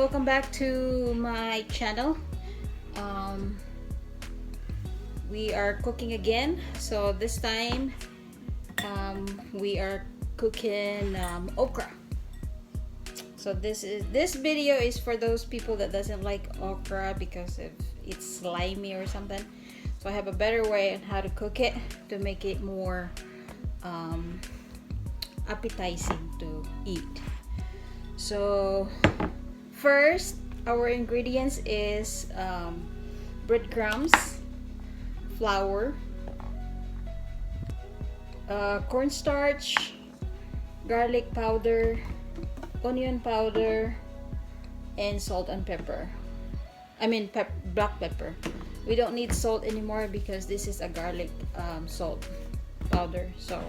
welcome back to my channel. We are cooking again. So this time we are cooking okra. So this video is for those people that doesn't like okra because it's slimy or something. So I have a better way on how to cook it to make it more appetizing to eat. So first, our ingredients is breadcrumbs, flour, cornstarch, garlic powder, onion powder, and salt and pepper. I mean black pepper. We don't need salt anymore because this is a garlic salt powder, so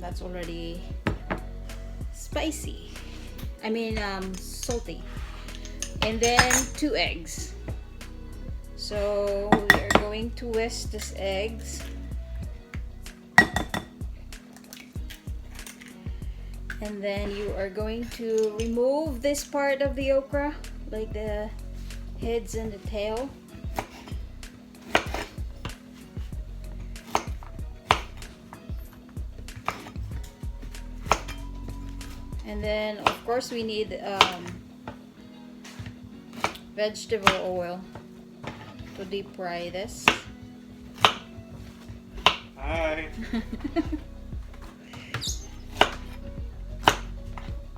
that's already spicy. I mean salty. And then 2 eggs. So we are going to whisk these eggs. And then you are going to remove this part of the okra, like the heads and the tail. And then of course we need vegetable oil to deep fry this. Hi.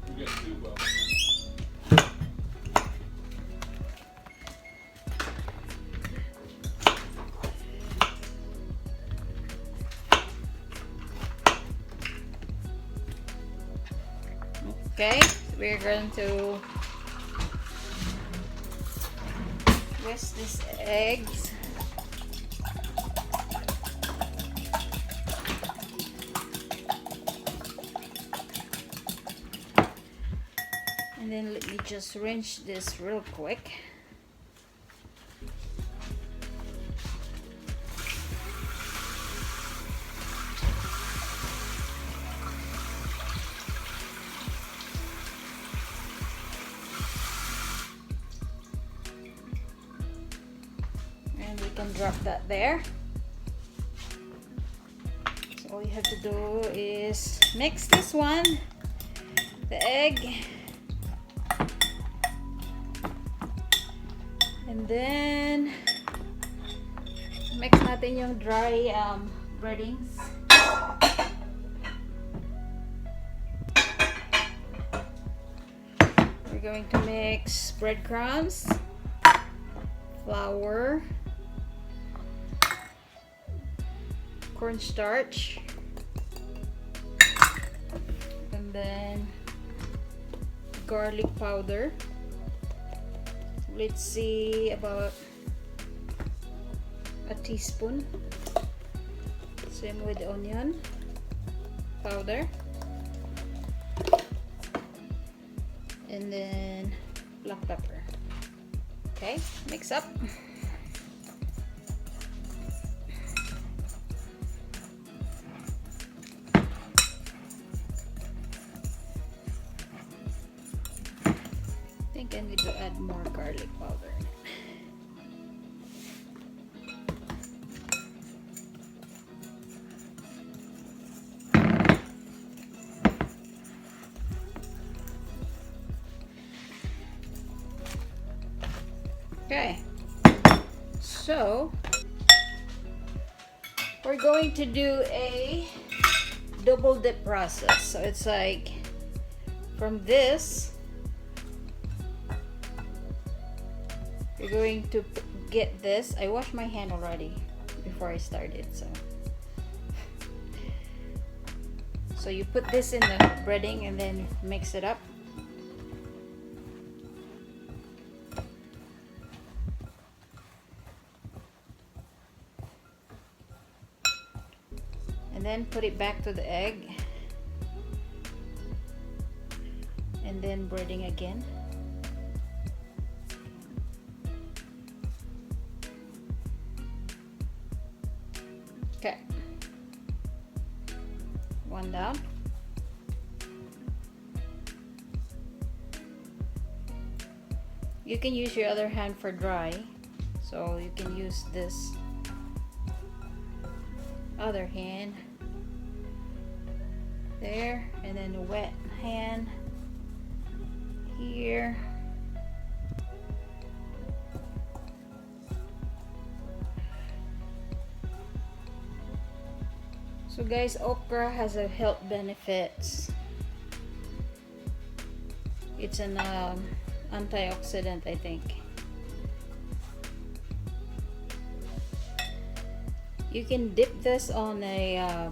You got 2 bucks. Okay, we're going to whisk these eggs. And then let me just rinse this real quick. And we can drop that there. So all you have to do is mix this one, the egg, and then mix natin yung dry breadings. We're going to mix breadcrumbs, flour, cornstarch, and then garlic powder. Let's see, about a teaspoon. Same with onion powder, and then black pepper. Okay, mix up. I think I need to add more garlic powder. Okay, so we're going to do a double dip process. So it's like from this, you're going to get this. I washed my hand already before I started, so you put this in the breading and then mix it up. And then put it back to the egg, and then breading again. Okay, one down. You can use your other hand for dry, so you can use this other hand there, and then the wet hand here. So guys, okra has a health benefits. It's an antioxidant, I think. You can dip this on a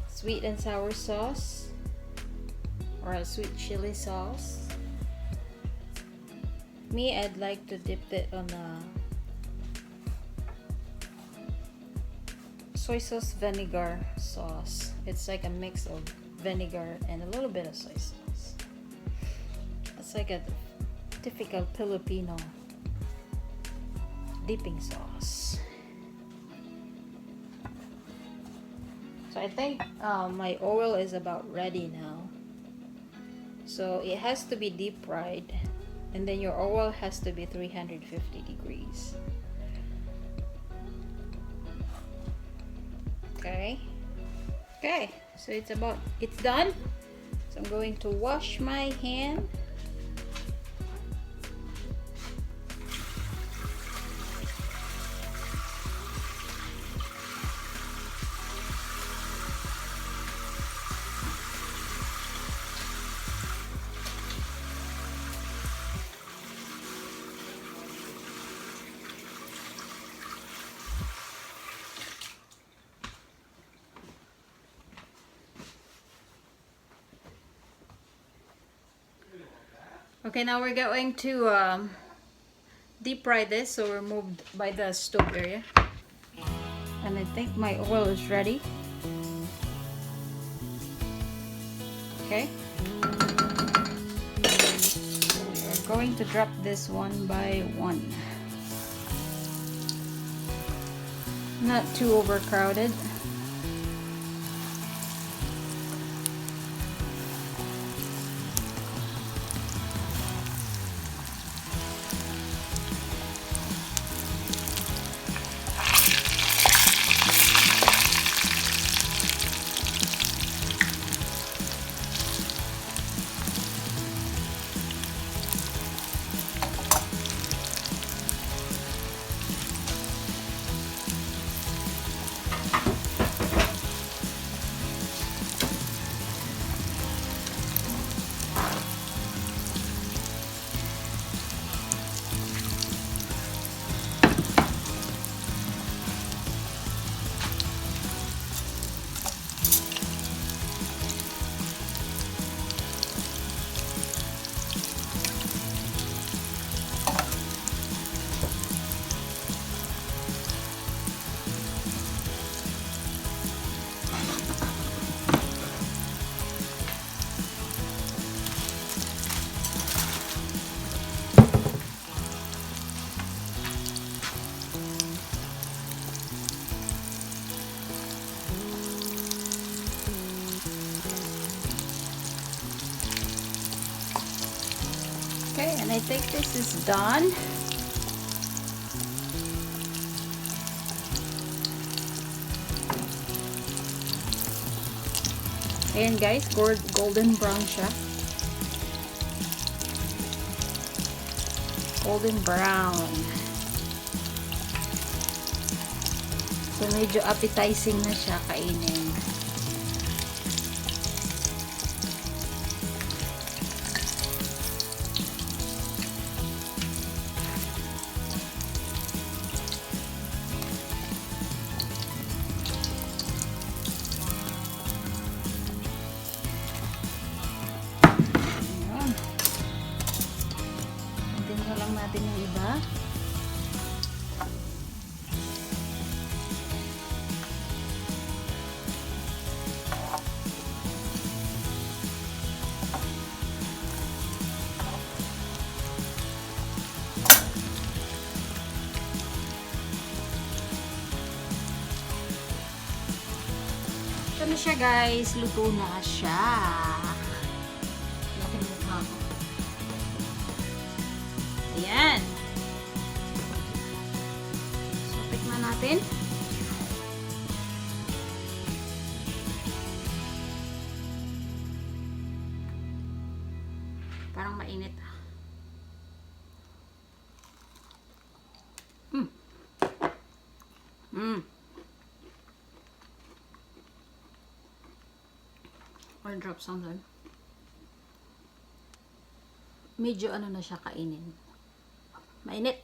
sweet and sour sauce or a sweet chili sauce. Me, I'd like to dip it on a soy sauce vinegar sauce. It's like a mix of vinegar and a little bit of soy sauce. It's like a typical Filipino dipping sauce. So I think my oil is about ready now. So it has to be deep fried, and then your oil has to be 350 degrees. Okay, so it's done. So I'm going to wash my hand. Okay, now we're going to deep fry this, so we're moved by the stove area. And I think my oil is ready. Okay. We are going to drop this one by one. Not too overcrowded. Okay, and I think this is done. Ayan guys, golden brown siya. Golden brown. So medyo appetizing na siya kainin. Natin yung iba. Ito na siya guys, luto na siya. Laki ng mukha ko. Ayan. So, tikman natin. Parang mainit. I'll drop something. Medyo ano na siya kainin. Mainit.